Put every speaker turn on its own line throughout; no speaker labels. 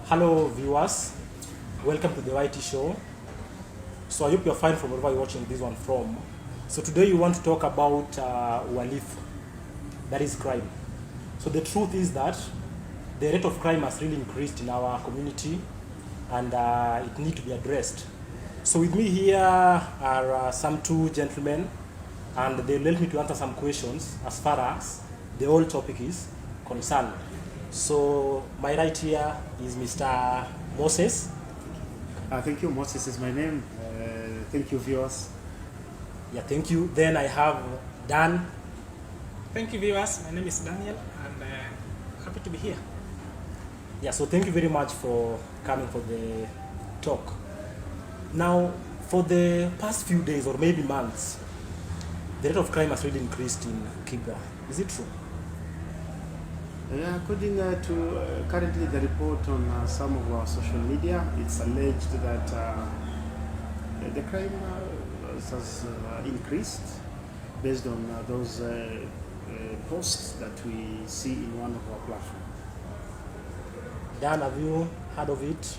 Hello viewers, welcome to the YT show. So I hope you're fine from wherever you're watching this one from. So today you want to talk about uhalifu, that is crime. So the truth is that the rate of crime has really increased in our community and it needs to be addressed. So with me here are some two gentlemen and they'll help me to answer some questions as far as the whole topic is concerned. So my right here is Mr. Moses.
Thank you. Moses is my name. Thank you, viewers.
Yeah, thank you. Then I have Dan.
Thank you, viewers. My name is Daniel, and happy to be here.
Yeah, so thank you very much for coming for the talk. Now, for the past few days or maybe months, the rate of crime has really increased in Kibra. Is it true?
According to currently the report on some of our social media, it's alleged that the crime has increased based on those posts that we see in one of our platforms.
Dan, have you heard of it?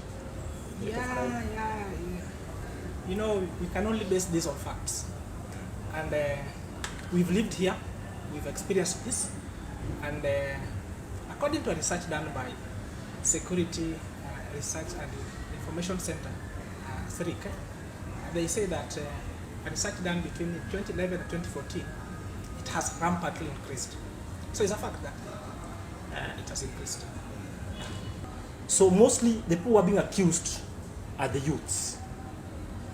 Yeah. You know, we can only base this on facts. And we've lived here, we've experienced this, and according to a research done by Security Research and Information Center, SRIC, they say that a research done between 2011 and 2014, it has rampantly increased. So it's a fact that it has increased.
So mostly the people who are being accused are the youths.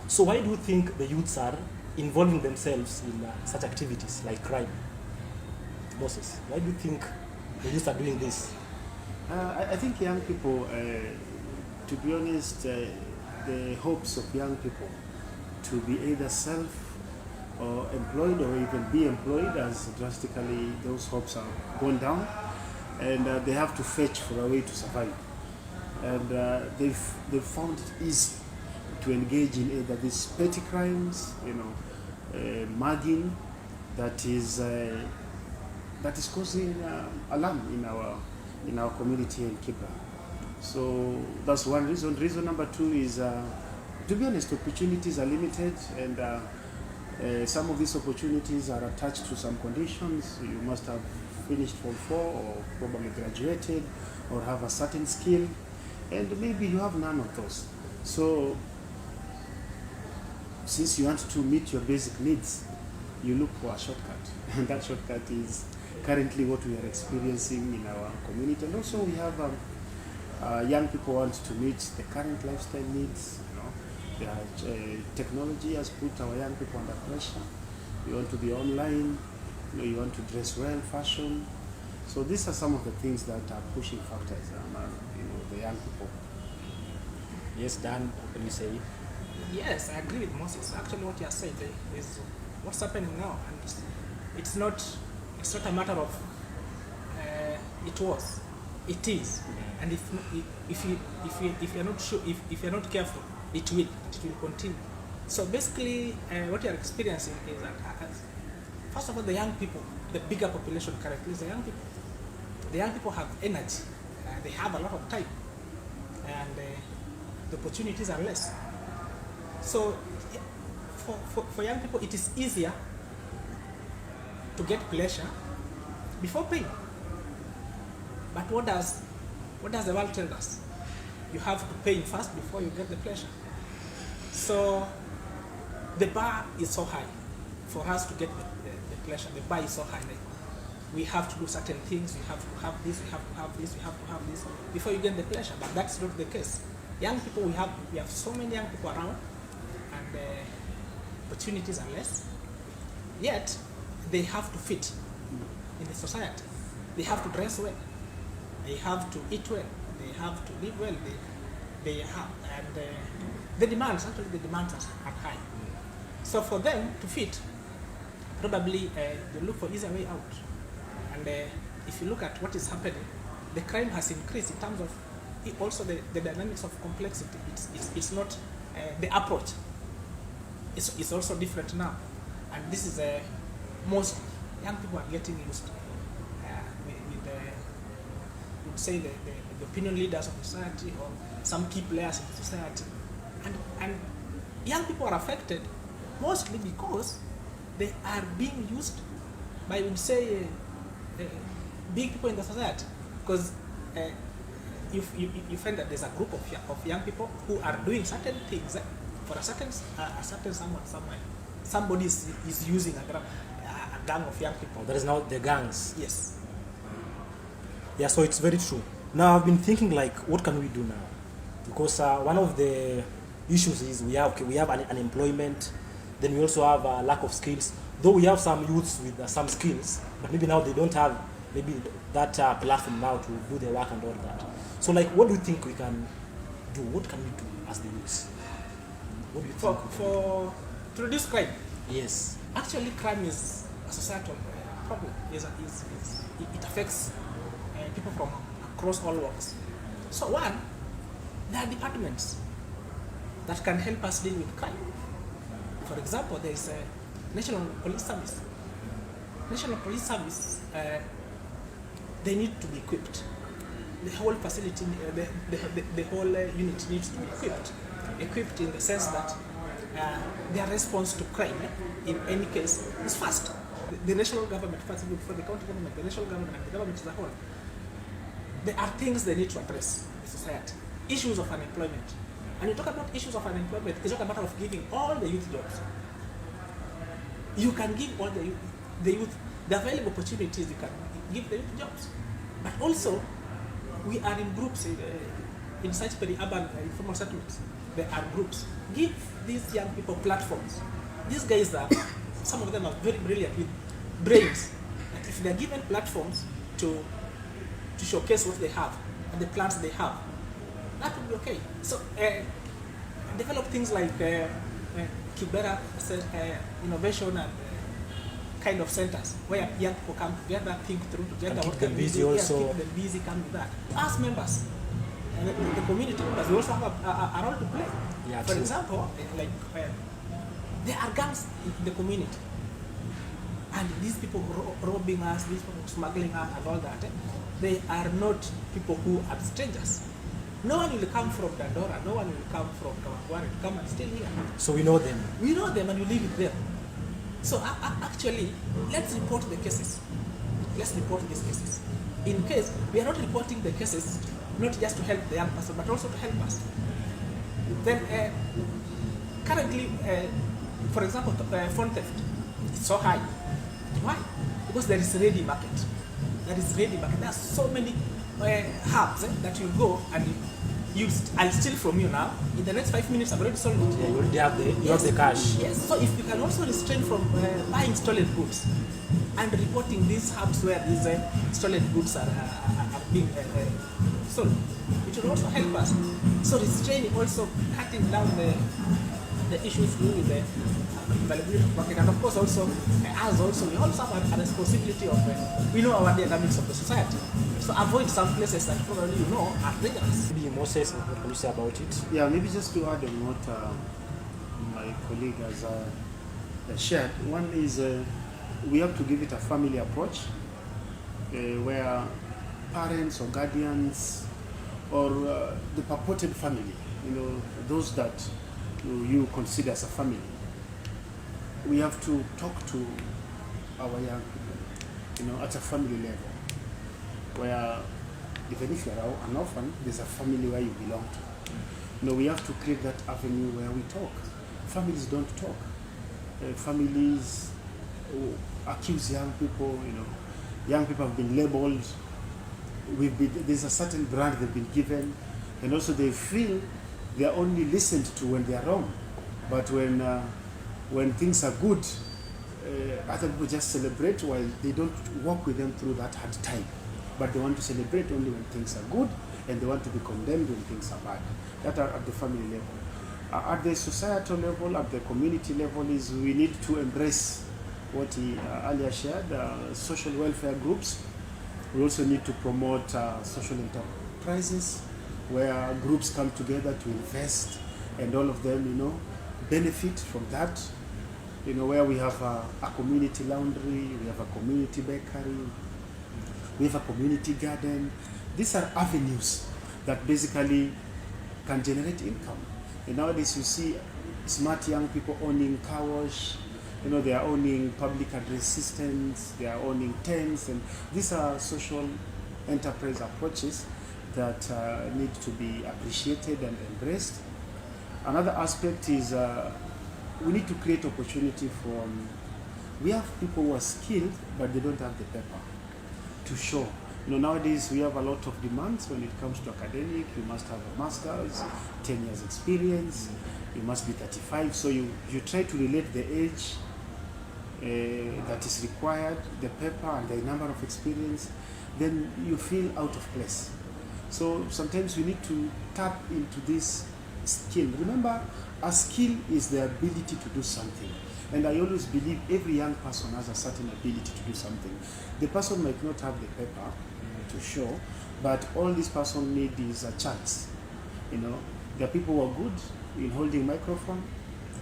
So why do you think the youths are involving themselves in such activities like crime? Moses, why do you think the youths are doing this?
I think young people, to be honest, the hopes of young people to be either self or employed or even be employed, as drastically those hopes are gone down, and they have to fetch for a way to survive. And they've found it easy to engage in either these petty crimes, mugging, that is causing alarm in our community in Kibra. So that's one reason. Reason number two is, to be honest, opportunities are limited, and some of these opportunities are attached to some conditions. You must have finished Form 4 or probably graduated or have a certain skill, and maybe you have none of those. So since you want to meet your basic needs, you look for a shortcut, and that shortcut is currently what we are experiencing in our community. And also we have young people want to meet the current lifestyle needs. Technology has put our young people under pressure. You want to be online, you want to dress well, fashion. So these are some of the things that are pushing factors on the young people.
Yes, Dan, what can you say?
Yes, I agree with Moses. Actually, what you have said is what's happening now, and it's not a matter of it is, and if you're not sure, if you're not careful, it will continue. So basically, what you are experiencing is that first of all, the young people, the bigger population currently is the young people. The young people have energy, they have a lot of time, and the opportunities are less. So for young people, it is easier to get pleasure before paying. But what does the world tell us? You have to pay first before you get the pleasure. So the bar is so high for us to get the pleasure. The bar is so high. Like, we have to do certain things. We have to have this. We have to have this. We have to have this before you get the pleasure. But that's not the case. Young people, we have so many young people around, and opportunities are less. Yet they have to fit in the society. They have to dress well. They have to eat well. They have to live well. They have, and the demands are high. So for them to fit, probably they look for easier way out. And if you look at what is happening, the crime has increased in terms of also the dynamics of complexity. It's not the approach. It's also different now, and this is most young people are getting used with would say the the opinion leaders of society or some key players in society. And young people are affected mostly because they are being used by, I would say, big people in the society. Because you find that there's a group of young people who are doing certain things for a certain someone somewhere. Somebody is using a gang of young people.
That is now the gangs.
Yes.
Yeah, so it's very true. Now I've been thinking, like, what can we do now? Because one of the issues is we have unemployment, then we also have a lack of skills. Though we have some youths with some skills, but maybe now they don't have maybe that platform now to do their work and all that. So, like, what do you think we can do? What can we do as the youths? What do you think?
To reduce crime?
Yes.
Actually, crime is a societal problem. It affects people from across all walks. So one, there are departments that can help us deal with crime. For example, there is a National Police Service. National Police Service, they need to be equipped. The whole facility, the whole unit needs to be equipped. Equipped in the sense that their response to crime, in any case, is fast. The national government, first before the county government, the national government, and the government as a whole, there are things they need to address in society. Issues of unemployment. And you talk about issues of unemployment, it's not a matter of giving all the youth jobs. You can give all the youth the available opportunities, you can give the youth jobs. But also, we are in groups in such peri-urban informal settlements. There are groups. Give these young people platforms. These guys some of them are very brilliant with brains. And if they are given platforms to showcase what they have and the plans they have, that would be okay. So develop things like Kibera innovation and kind of centers where young people come together, think through together.
And
what
keep
can
them
we
busy
do?
also.
Keep them busy, come with that. Ask members, and the community members, we also have a role to play.
Yeah,
For
true.
example, there are gangs in the community. And these people robbing us, these people smuggling us and all that, they are not people who are strangers. No one will come from Dandora, no one will come from Kawangware to come and stay here.
So we know them.
We know them and we live with them. So actually, let's report the cases. Let's report these cases. In case, we are not reporting the cases, not just to help the young person, but also to help us. Then, currently, for example, phone theft is so high. Why? Because there is a ready market. There is ready market. There are so many hubs that you go and I'll steal from you now. In the next 5 minutes, I've already sold it.
Yeah, you already have the cash.
Yes. So if you can also restrain from buying stolen goods and reporting these hubs where these stolen goods are being sold, it will also help us. So restraining, also cutting down the issues with the availability of market, and of course also we also have a responsibility of we know our dynamics of the society. So avoid some places that probably are dangerous.
Maybe Moses, what can you say about it?
Yeah, maybe just to add on what my colleague has shared. One is we have to give it a family approach where parents or guardians or the purported family, those that you consider as a family, we have to talk to our young people, at a family level, where even if you're an orphan, there's a family where you belong to. We have to create that avenue where we talk. Families don't talk. Families accuse young people, young people have been labeled. There's a certain brand they've been given, and also they feel they are only listened to when they are wrong. But when things are good, other people just celebrate while they don't walk with them through that hard time. But they want to celebrate only when things are good, and they want to be condemned when things are bad. That are at the family level. At the societal level, at the community level, is we need to embrace what he earlier shared, social welfare groups. We also need to promote social enterprises where groups come together to invest, and all of them, benefit from that. Where we have a community laundry, we have a community bakery, we have a community garden. These are avenues that basically can generate income. And nowadays you see smart young people owning car wash, they are owning public address systems, they are owning tents, and these are social enterprise approaches that need to be appreciated and embraced. Another aspect is we need to create opportunity for, we have people who are skilled, but they don't have the paper to show. Nowadays we have a lot of demands when it comes to academic. You must have a master's, 10 years experience, you must be 35. So you try to relate the age that is required, the paper and the number of experience, then you feel out of place. So sometimes we need to tap into this skill. Remember, a skill is the ability to do something. And I always believe every young person has a certain ability to do something. The person might not have the paper to show, but all this person needs is a chance. There are people who are good in holding microphone.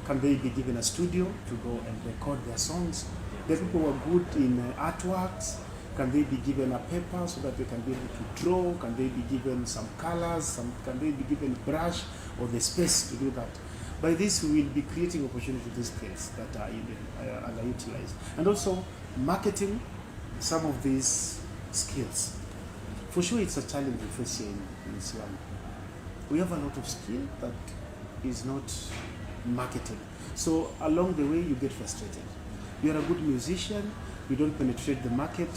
Can they be given a studio to go and record their songs? There are people who are good in artworks. Can they be given a paper so that they can be able to draw? Can they be given some colors? Can they be given brush or the space to do that? By this, we will be creating opportunity to these skills that are underutilized. And also, marketing some of these skills. For sure, it's a challenge we face here in Islam. We have a lot of skill that is not marketed. So along the way, you get frustrated. You're a good musician, you don't penetrate the market,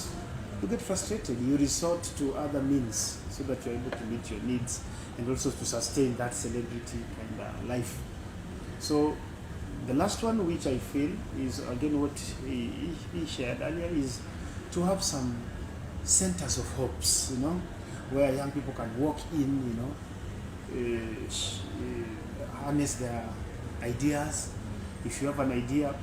you get frustrated. You resort to other means so that you're able to meet your needs and also to sustain that celebrity and life. So the last one, which I feel is again what he shared earlier, is to have some centers of hopes, where young people can walk in, harness their ideas. If you have an idea,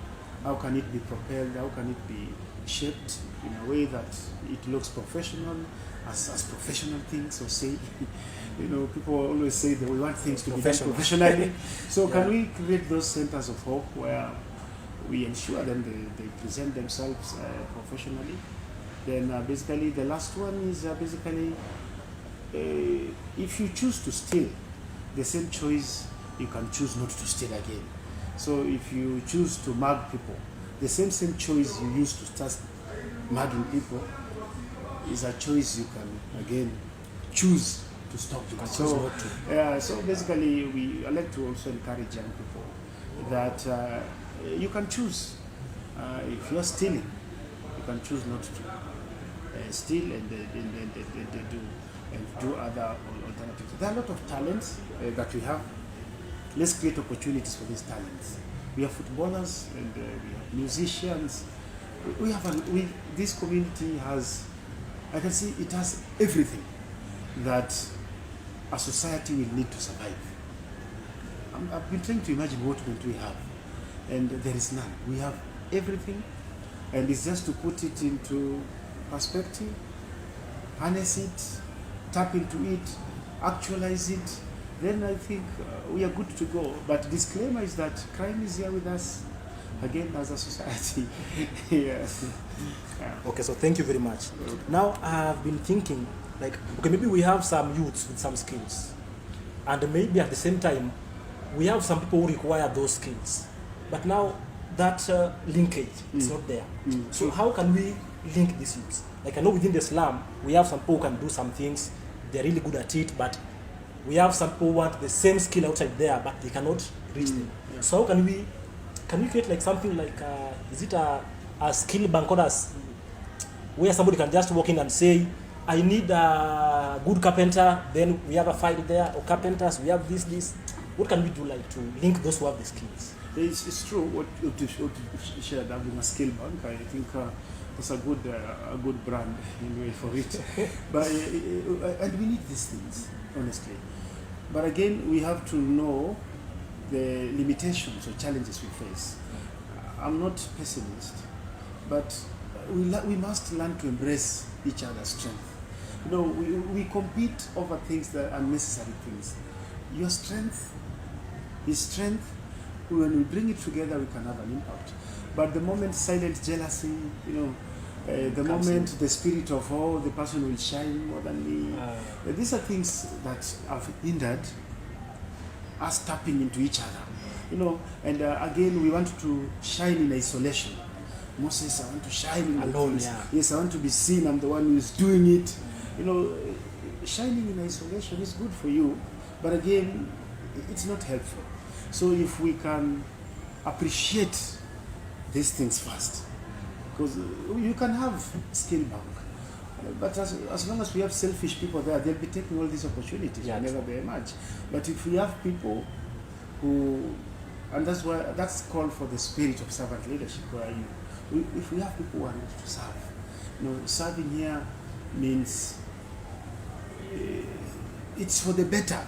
how can it be propelled? How can it be shaped in a way that it looks professional, as professional things, or say, people always say that we want things to be done professionally. So can we create those centers of hope where we ensure them they present themselves professionally? Then basically the last one is if you choose to steal, the same choice you can choose not to steal again. So if you choose to mug people, the same choice you use to start mugging people is a choice you can again choose to stop doing. So basically I like to also encourage young people that you can choose. If you're stealing, you can choose not to steal and do other alternatives. There are a lot of talents that we have. Let's create opportunities for these talents. We have footballers and we have musicians. This community has, I can see it has everything that a society will need to survive. I've been trying to imagine what don't we have, and there is none. We have everything, and it's just to put it into perspective, harness it, tap into it, actualize it. Then I think we are good to go. But disclaimer is that crime is here with us again as a society. Yes.
Okay, so thank you very much. Now I've been thinking, maybe we have some youths with some skills, and maybe at the same time we have some people who require those skills, but now that linkage is not there. So how can we link these youths? I know within the slum we have some people who can do some things, they're really good at it, but we have some people who want the same skill outside there, but they cannot reach them. Yeah. So how can we create something is it a skill bank, or where somebody can just walk in and say, I need a good carpenter, then we have a file there, or carpenters, we have this. What can we do to link those who have the skills?
It's true what you shared, having a skill bank. I think it's a good brand anyway for it. But and we need these things, honestly. But again, we have to know the limitations or challenges we face. I'm not pessimist, but we must learn to embrace each other's strength. We compete over things that are unnecessary things. Your strength is strength. When we bring it together, we can have an impact. But the moment silent jealousy, the
Comes
moment the spirit of the person will shine more than me.
Uh,
These are things that have hindered us tapping into each other. And again, we want to shine in isolation. Moses, I want to shine in
Alone,
things.
yeah.
Yes, I want to be seen. I'm the one who is doing it. Shining in isolation is good for you, but again, it's not helpful. So if we can appreciate these things first, because you can have skill bank, but as long as we have selfish people there, they'll be taking all these opportunities whenever they emerge. But if we have people who, and that's called for the spirit of servant leadership, where if we have people who are ready to serve, serving here means it's for the better,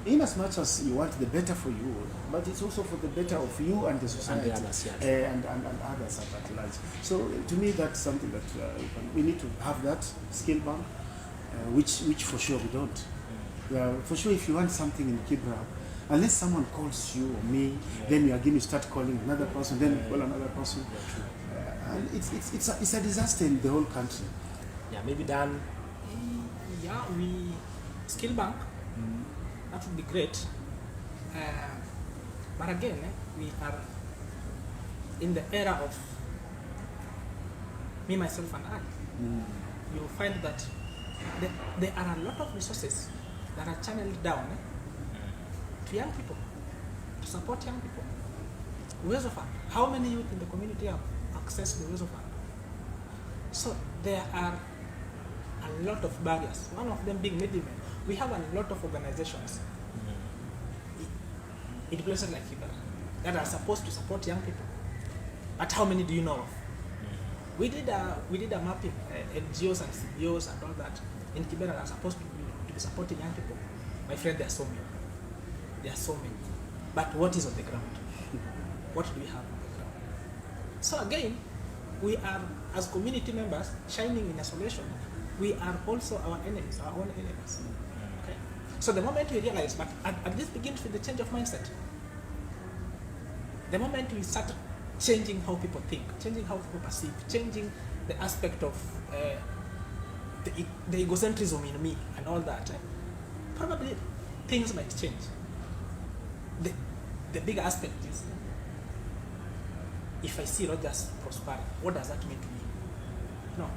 in as much as you want the better for you, but it's also for the better of you and the society
and the others, yes.
and others at large. So to me, that's something that we need to have that skill bank, which for sure we don't. For sure, if you want something in Kibra, unless someone calls you or me, then you again you start calling another person, then you call another person, and it's a disaster in the whole country.
Yeah, maybe Dan.
Yeah, skill bank. That would be great. But again, we are in the era of me, myself, and I. You will find that there are a lot of resources that are channeled down to young people, to support young people. Uwezo Fund. How many youth in the community have access to the Uwezo Fund? So there are a lot of barriers. One of them being middlemen. We have a lot of organizations in places like Kibera that are supposed to support young people. But how many do you know of? We did a mapping, NGOs and CBOs and all that in Kibera that are supposed to be supporting young people. My friend, there are so many. There are so many. But what is on the ground? What do we have on the ground? So again, we are, as community members, shining in isolation. We are also our enemies, our own enemies. Okay? So the moment we realize, but and this begins with the change of mindset. The moment we start changing how people think, changing how people perceive, changing the aspect of the egocentrism in me and all that, probably things might change. The big aspect is, if I see Rogers prospering, what does that mean to me? No.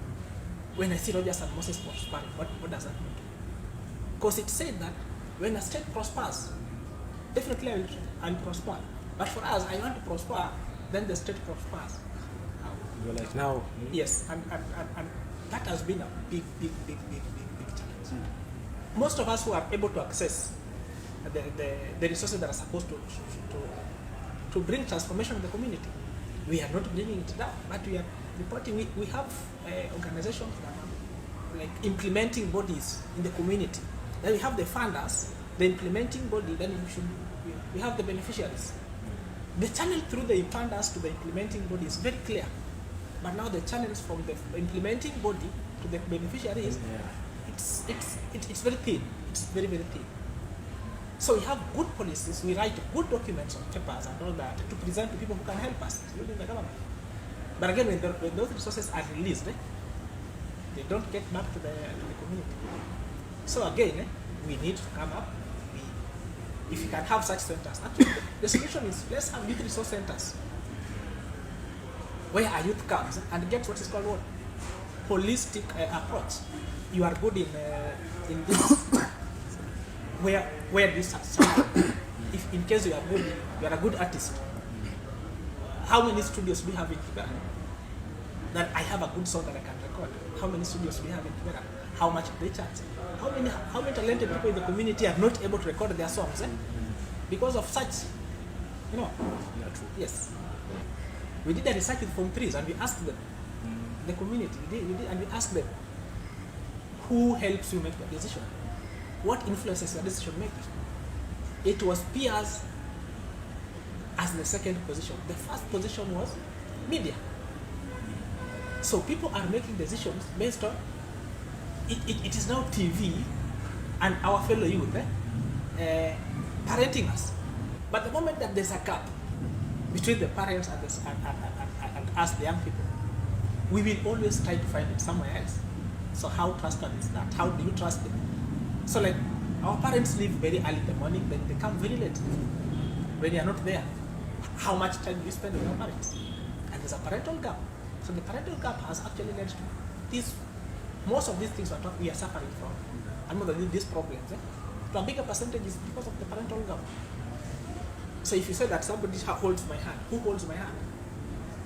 When I see Rogers and Moses prospering, what does that mean to me? Because it said that when a state prospers, definitely I'll prosper. But for us, I want to prosper, then the state prospers.
You're like now.
Yes, and that has been a big challenge. Most of us who are able to access the resources that are supposed to bring transformation in the community, we are not bringing it down, but we are reporting. We have organizations that are like implementing bodies in the community. Then we have the funders, the implementing body. Then we have the beneficiaries. The channel through the funders to the implementing body is very clear, but now the channels from the implementing body to the beneficiaries, it's very thin. It's very thin. So we have good policies, we write good documents on papers and all that to present to people who can help us, including the government. But again, when those resources are released, they don't get back to the community. So again, we need to come up. If you can have such centers, actually, the solution is let's have youth resource centers where a youth comes and gets what is called what? Holistic approach. You are good in this. Where this if in case you are a good artist, how many studios do we have in Kibera? That I have a good song that I can record. How many studios do we have in Kibera? How much do they charge? How many talented people in the community are not able to record their songs because of such, Yes. We did a research with Form 3s and we asked them, the community, we did, and we asked them, who helps you make the decision? What influences your decision making? It was peers as the second position. The first position was media. So people are making decisions based on it is now TV and our fellow youth parenting us. But the moment that there's a gap between the parents and us, the young people, we will always try to find it somewhere else. So how trustworthy is that? How do you trust them? So like our parents leave very early in the morning, then they come very late when you are not there. How much time do you spend with your parents? And there's a parental gap. So the parental gap has actually led to this. Most of these things we are suffering from, and more than these problems, to a bigger percentage is because of the parental gap. So if you say that somebody holds my hand, who holds my hand?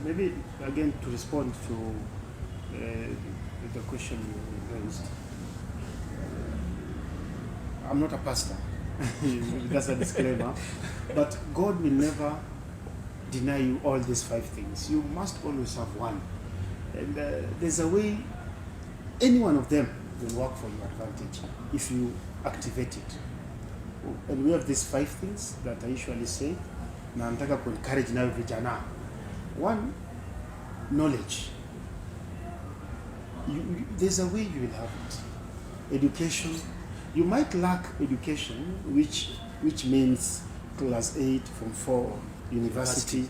Maybe again to respond to the question you raised. I'm not a pastor. That's a disclaimer. But God will never deny you all these 5 things. You must always have one. And there's a way any one of them will work for your advantage if you activate it. And we have these 5 things that I usually say. Na nataka ku encourage nayo vijana. One, knowledge. There's a way you will have it. Education. You might lack education, which means class 8, from 4, university,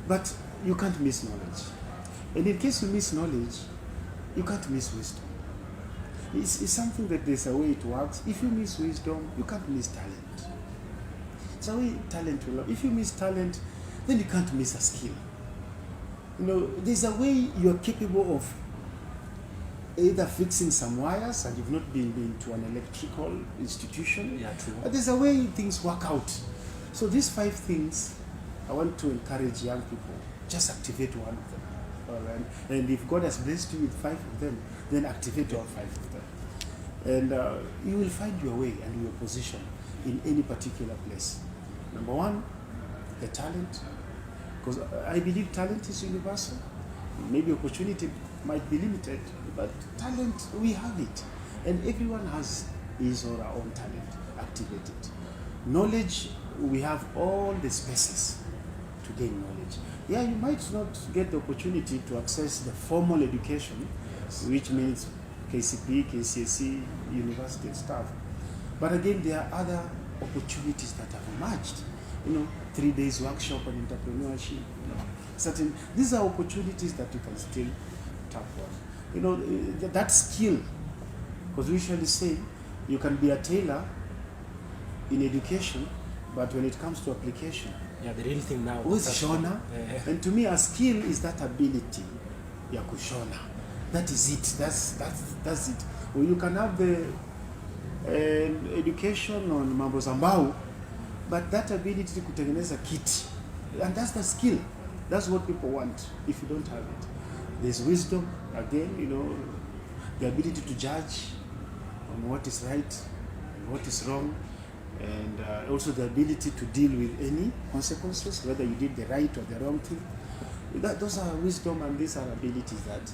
but you can't miss knowledge. And in case you miss knowledge, you can't miss wisdom. It's something that there's a way it works. If you miss wisdom, you can't miss talent. It's a way talent will. If you miss talent, then you can't miss a skill. You know, there's a way you're capable of either fixing some wires, and you've not been to an electrical institution.
Yeah, true.
But there's a way things work out. So these 5 things, I want to encourage young people, just activate one of them. All right? And if God has blessed you with 5 of them, then activate all 5 of them. And you will find your way and your position in any particular place. Number 1, the talent. Because I believe talent is universal. Maybe opportunity might be limited, but talent, we have it. And everyone has his or her own talent. Activate it. Knowledge, we have all the spaces to gain knowledge. Yeah, you might not get the opportunity to access the formal education, which means KCP, KCSE, university and stuff. But again, there are other opportunities that have emerged. 3 days workshop on entrepreneurship. These are opportunities that you can still tap on. That skill, because we usually say you can be a tailor in education, but when it comes to application,
the real thing now.
Who's Shona? And to me, a skill is that ability. Ya kushona. That is it. That's it. Or you can have the education on mambo za mbao, but that ability to kutengeneza kiti, and that's the skill. That's what people want. If you don't have it, there's wisdom. Again, the ability to judge on what is right and what is wrong. And also the ability to deal with any consequences, whether you did the right or the wrong thing. Those are wisdom, and these are abilities that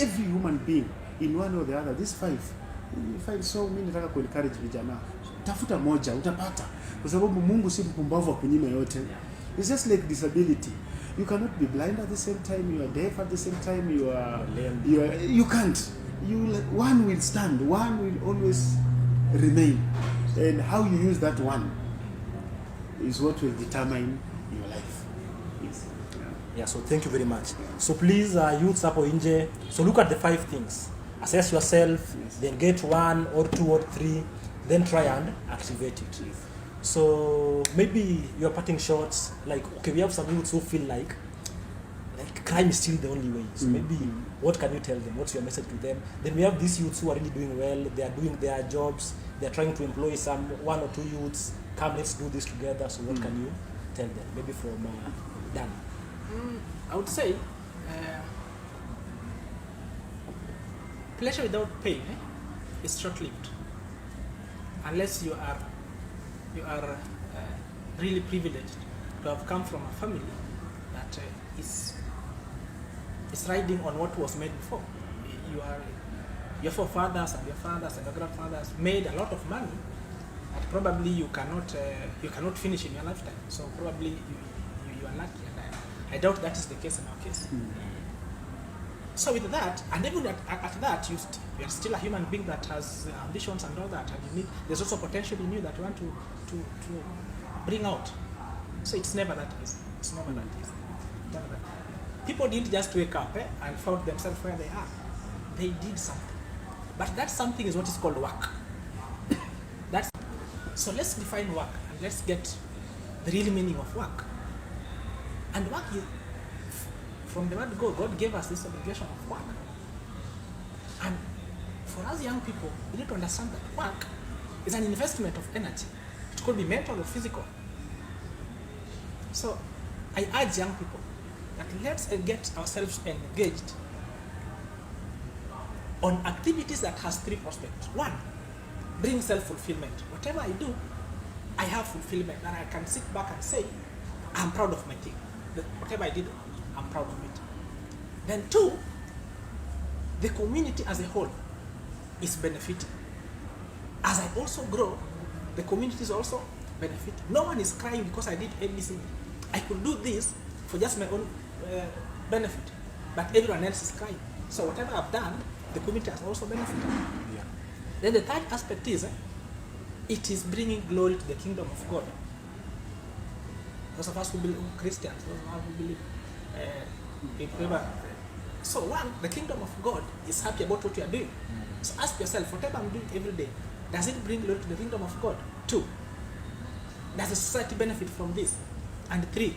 every human being, in one or the other, these 5, you find. So mimi nataka ku encourage vijana, tafuta moja utapata, kwa sababu Mungu si mpumbavu akunyima yote. It's just like disability. You cannot be blind at the same time, you are deaf at the same time, you can't. One will stand, one will always remain. And how you use that one is what will determine your life. Yes.
Yeah, so thank you very much. So please, youths hapo nje, so look at the 5 things. Assess yourself, then get 1 or 2 or 3, then try and activate it.
Yes.
So maybe you're parting shots, like, okay, we have some youths who feel like crime is still the only way. So maybe what can you tell them? What's your message to them? Then we have these youths who are really doing well, they are doing their jobs, they're trying to employ 1 or 2 youths, come, let's do this together. So what can you tell them? Maybe from Dan.
I would say pleasure without pain is short-lived, unless you are really privileged to have come from a family that is riding on what was made before. Your forefathers and your fathers and your grandfathers made a lot of money that probably you cannot finish in your lifetime. So probably you are lucky, and I doubt that is the case in our case. So with that, and even at that, you are still a human being that has ambitions and all that, and there's also potential in you that you want to bring out. So it's never that easy. It's never that easy. Never that easy. people didn't just wake up and found themselves where they are. They did something. But that something is what is called work. So let's define work and let's get the real meaning of work. And work is, from the word go, God gave us this obligation of work. And for us young people, we need to understand that work is an investment of energy. It could be mental or physical. So I urge young people that let's get ourselves engaged on activities that has three prospects. One, bring self-fulfillment. Whatever I do, I have fulfillment, and I can sit back and say, I'm proud of my thing. Whatever I did, I'm proud of it. Then two, the community as a whole is benefiting. As I also grow, the community is also benefiting. No one is crying because I did ABC. I could do this for just my own benefit, but everyone else is crying. So whatever I've done, the community has also benefited.
Yeah.
Then the third aspect is, it is bringing glory to the kingdom of God. Those of us who believe Christians, those of us who believe so one, the kingdom of God is happy about what you are doing. So ask yourself, whatever I'm doing every day, does it bring glory to the kingdom of God? Two, does the society benefit from this? And three,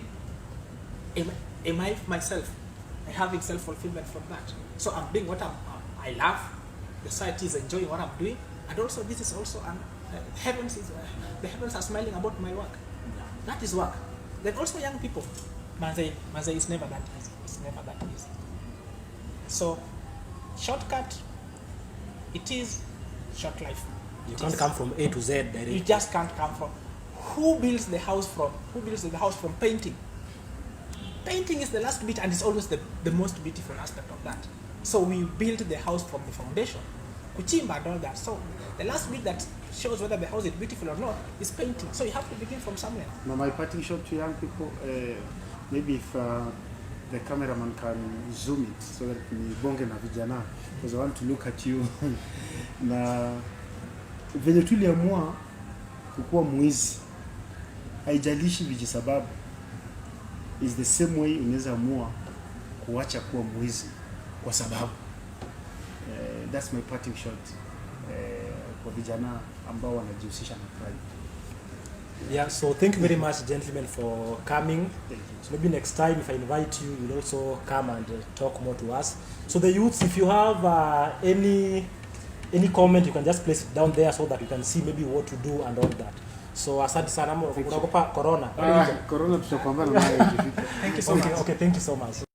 am I myself having self-fulfillment from that? So I'm doing what I love, the society is enjoying what I'm doing, and also this is also the heavens are smiling about my work. That is work. Then also young people, Manze is never that easy. It's never that easy. So shortcut, it is short life.
You can't come from A to Z directly.
You just can't come from. Who builds the house from painting? Painting is the last bit, and it's always the most beautiful aspect of that. So we build the house from the foundation, kuchimba and all that. So the last bit that shows whether the house is beautiful or not is painting. So you have to begin from somewhere.
Now my parting shot to young people, maybe if the cameraman can zoom it so that ni bonge na vijana, because I want to look at you. Na venye tuliamua kukuwa mwizi, haijalishi vijisababu, is the same way unaweza amua kuacha kuwa mwizi kwa sababu. That's my parting shot kwa vijana ambao wanajihusisha na crime.
Yeah, so thank you very much, gentlemen, for coming.
Thank you.
So maybe next time, if I invite you, you'll also come and talk more to us. So the youths, if you have any comment, you can just place it down there so that you can see maybe what to do and all that. So asante sana, unaogopa corona.
Corona tutapambana nayo.
Thank you so much.
Okay, thank you so much.